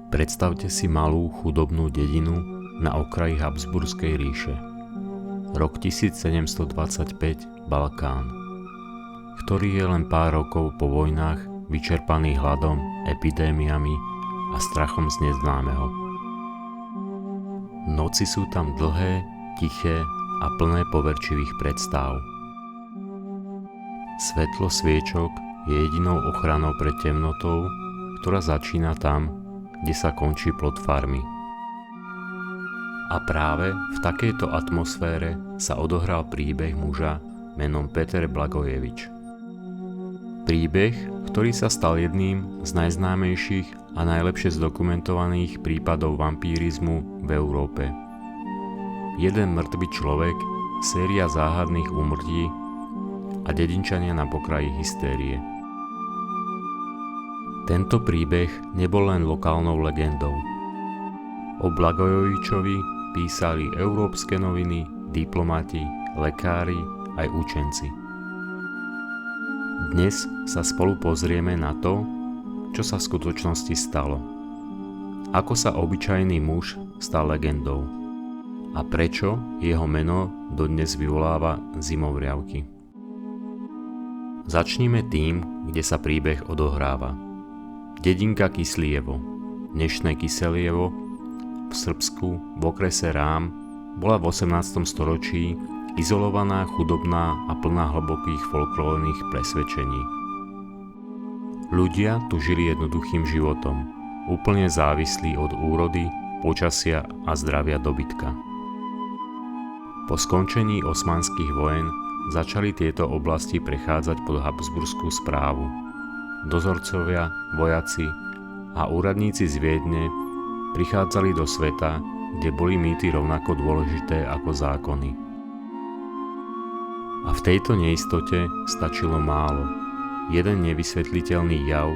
Predstavte si malú chudobnú dedinu na okraji Habsburskej ríše. Rok 1725, Balkán, ktorý je len pár rokov po vojnách vyčerpaný hladom, epidémiami a strachom z neznámeho. Noci sú tam dlhé, tiché a plné poverčivých predstáv. Svetlo sviečok je jedinou ochranou pred temnotou, ktorá začína tam, kde sa končí plot farmy. A práve v takejto atmosfére sa odohral príbeh muža menom Peter Blagojevič. Príbeh, ktorý sa stal jedným z najznámejších a najlepšie zdokumentovaných prípadov vampírizmu v Európe. Jeden mŕtvy človek, séria záhadných úmrtí a dedinčania na pokraji hystérie. Tento príbeh nebol len lokálnou legendou. O Blagojevičovi písali európske noviny, diplomati, lekári aj učenci. Dnes sa spolu pozrieme na to, čo sa v skutočnosti stalo. Ako sa obyčajný muž stal legendou a prečo jeho meno dodnes vyvoláva zimovriavky. Začnime tým, kde sa príbeh odohráva. Dedinka Kyslievo, dnešné Kyselievo, v Srbsku, v okrese Rám, bola v 18. storočí izolovaná, chudobná a plná hlbokých folklórnych presvedčení. Ľudia tu žili jednoduchým životom, úplne závislí od úrody, počasia a zdravia dobytka. Po skončení osmanských vojen začali tieto oblasti prechádzať pod habsburskú správu. Dozorcovia, vojaci a úradníci z Viedne prichádzali do sveta, kde boli mýty rovnako dôležité ako zákony. A v tejto neistote stačilo málo. Jeden nevysvetliteľný jav,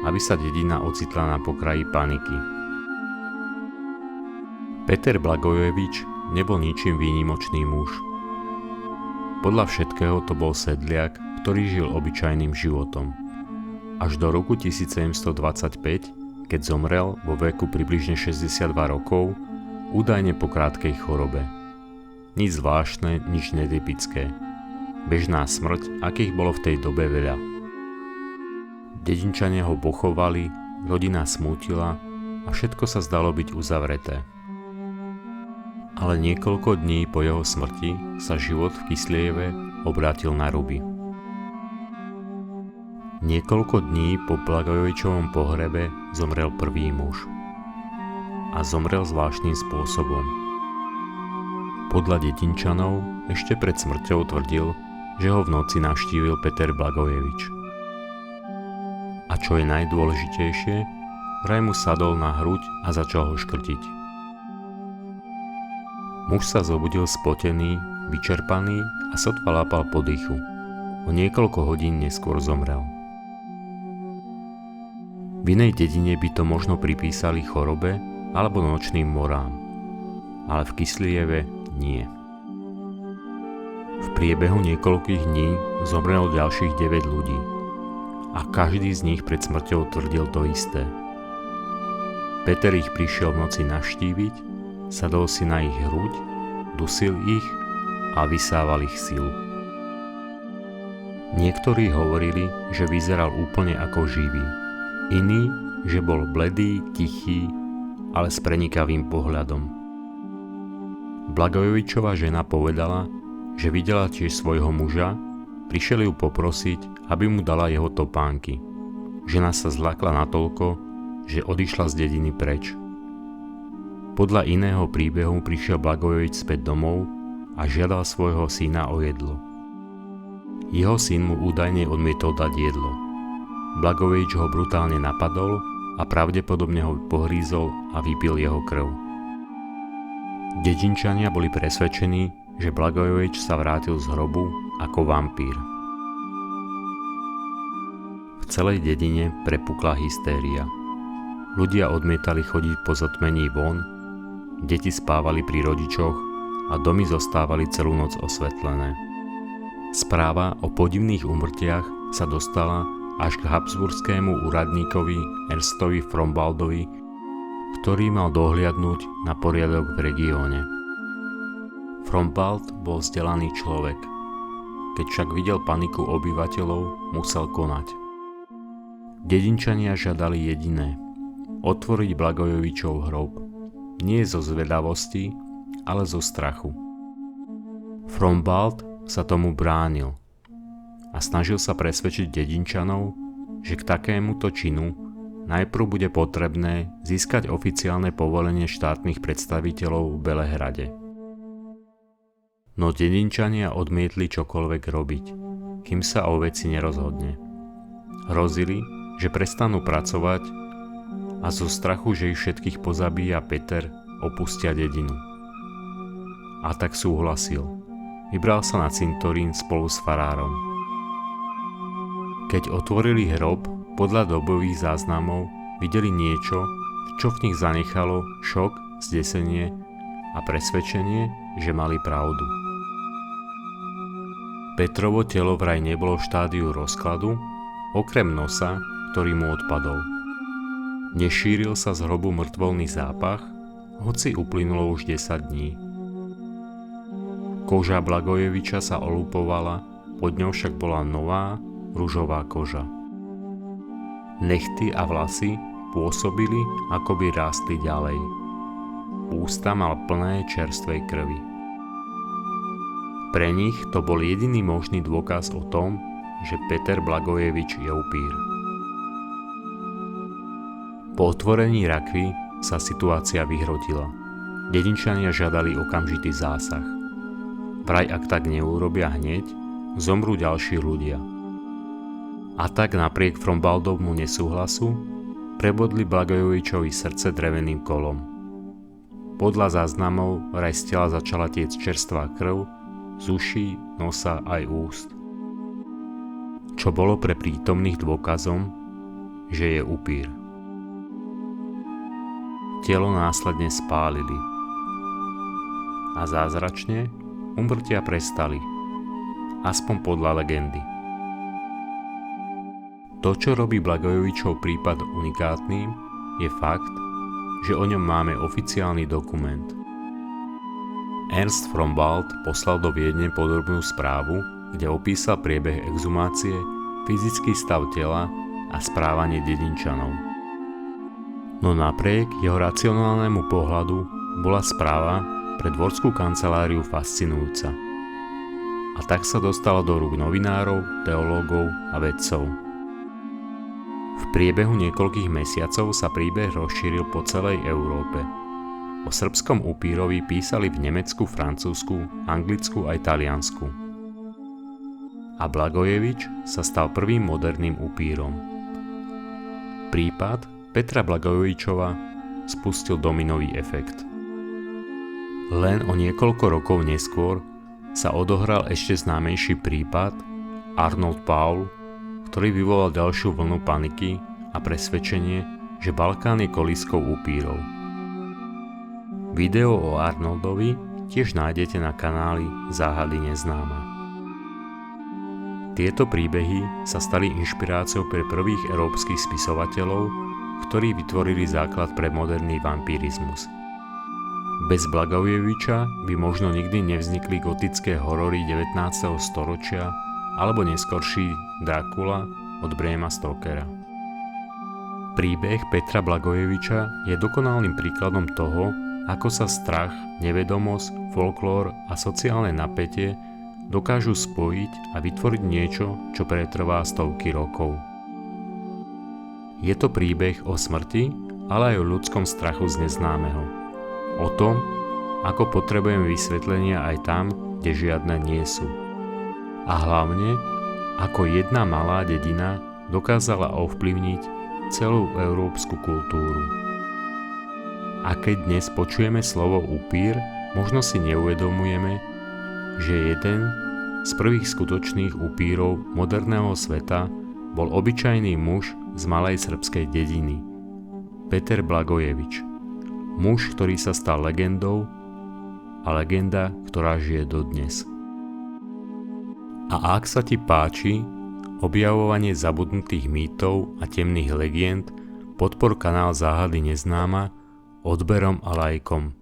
aby sa dedina ocitla na pokraji paniky. Peter Blagojevič nebol ničím výnimočný muž. Podľa všetkého to bol sedliak, ktorý žil obyčajným životom. Až do roku 1725, keď zomrel vo veku približne 62 rokov, údajne po krátkej chorobe. Nič zvláštne, nič netypické. Bežná smrť, akých bolo v tej dobe veľa. Dedinčania ho pochovali, rodina smútila a všetko sa zdalo byť uzavreté. Ale niekoľko dní po jeho smrti sa život v Kyslieve obrátil na ruby. Niekoľko dní po Blagojevičovom pohrebe zomrel prvý muž. A zomrel zvláštnym spôsobom. Podľa dedinčanov ešte pred smrťou tvrdil, že ho v noci navštívil Peter Blagojevič. A čo je najdôležitejšie, vraj mu sadol na hruď a začal ho škrtiť. Muž sa zobudil spotený, vyčerpaný a sotva lápal po dýchu. O niekoľko hodín neskôr zomrel. V inej dedine by to možno pripísali chorobe alebo nočným morám, ale v Kyslieve nie. V priebehu niekoľkých dní zomrelo ďalších 9 ľudí a každý z nich pred smrťou tvrdil to isté. Peter ich prišiel v noci navštíviť, sadol si na ich hruď, dusil ich a vysával ich silu. Niektorí hovorili, že vyzeral úplne ako živý. Iný, že bol bledý, tichý, ale s prenikavým pohľadom. Blagojevičova žena povedala, že videla tiež svojho muža, prišiel ju poprosiť, aby mu dala jeho topánky. Žena sa zľakla natoľko, že odišla z dediny preč. Podľa iného príbehu prišiel Blagojevič späť domov a žiadal svojho syna o jedlo. Jeho syn mu údajne odmietol dať jedlo. Blagojevič ho brutálne napadol a pravdepodobne ho pohrízol a vypil jeho krv. Dedinčania boli presvedčení, že Blagojevič sa vrátil z hrobu ako vampír. V celej dedine prepukla hystéria. Ľudia odmietali chodiť po zotmení von, deti spávali pri rodičoch a domy zostávali celú noc osvetlené. Správa o podivných úmrtiach sa dostala až k habsburskému úradníkovi Ernstovi Frombaldovi, ktorý mal dohliadnúť na poriadok v regióne. Frombald bol vzdelaný človek. Keď však videl paniku obyvateľov, musel konať. Dedinčania žiadali jediné: otvoriť Blagojevičov hrob. Nie zo zvedavosti, ale zo strachu. Frombald sa tomu bránil a snažil sa presvedčiť dedinčanov, že k takémuto činu najprv bude potrebné získať oficiálne povolenie štátnych predstaviteľov v Belehrade. No dedinčania odmietli čokoľvek robiť, kým sa o veci nerozhodne. Hrozili, že prestanú pracovať a zo strachu, že ich všetkých pozabíja Peter, opustia dedinu. A tak súhlasil. Vybral sa na cintorín spolu s farárom. Keď otvorili hrob, podľa dobových záznamov videli niečo, čo v nich zanechalo šok, zdesenie a presvedčenie, že mali pravdu. Petrovo telo vraj nebolo v štádiu rozkladu, okrem nosa, ktorý mu odpadol. Nešíril sa z hrobu mŕtvolný zápach, hoci uplynulo už 10 dní. Koža Blagojeviča sa olúpovala, pod ňou však bola nová, ružová koža. Nechty a vlasy pôsobili, ako by rástli ďalej. Ústa mal plné čerstvej krvi. Pre nich to bol jediný možný dôkaz o tom, že Peter Blagojevič je upír. Po otvorení rakvy sa situácia vyhrotila. Dedinčania žiadali okamžitý zásah. Vraj ak tak neurobia hneď, zomrú ďalší ľudia. A tak napriek Frombaldovmu nesúhlasu prebodli Blagojevičovi srdce dreveným kolom. Podľa záznamov vraj z tela začala tiecť čerstvá krv z uší, nosa aj úst. Čo bolo pre prítomných dôkazom, že je upír. Telo následne spálili. A zázračne úmrtia prestali, aspoň podľa legendy. To, čo robí Blagojevičov prípad unikátnym, je fakt, že o ňom máme oficiálny dokument. Ernst Frombald poslal do Viedne podrobnú správu, kde opísal priebeh exhumácie, fyzický stav tela a správanie dedinčanov. No napriek jeho racionálnemu pohľadu bola správa pre dvorskú kanceláriu fascinujúca. A tak sa dostala do rúk novinárov, teológov a vedcov. V priebehu niekoľkých mesiacov sa príbeh rozšíril po celej Európe. O srbskom upírovi písali v Nemecku, Francúzsku, Anglicku a Taliansku. A Blagojevič sa stal prvým moderným upírom. Prípad Petra Blagojevičova spustil dominový efekt. Len o niekoľko rokov neskôr sa odohral ešte známejší prípad Arnold Paul, ktorý vyvolal ďalšiu vlnu paniky a presvedčenie, že Balkán je kolískou upírov. Video o Arnoldovi tiež nájdete na kanáli Záhady neznáma. Tieto príbehy sa stali inšpiráciou pre prvých európskych spisovateľov, ktorí vytvorili základ pre moderný vampírizmus. Bez Blagojeviča by možno nikdy nevznikli gotické horory 19. storočia alebo neskorší Drákula od Brama Stokera. Príbeh Petra Blagojeviča je dokonalým príkladom toho, ako sa strach, nevedomosť, folklór a sociálne napätie dokážu spojiť a vytvoriť niečo, čo pretrvá stovky rokov. Je to príbeh o smrti, ale aj o ľudskom strachu z neznámeho. O tom, ako potrebujeme vysvetlenia aj tam, kde žiadne nie sú. A hlavne, ako jedna malá dedina dokázala ovplyvniť celú európsku kultúru. A keď dnes počujeme slovo upír, možno si neuvedomujeme, že jeden z prvých skutočných upírov moderného sveta bol obyčajný muž z malej srbskej dediny, Peter Blagojevič. Muž, ktorý sa stal legendou a legenda, ktorá žije dodnes. A ak sa ti páči objavovanie zabudnutých mýtov a temných legend, podpor kanál Záhady neznáma odberom a lajkom.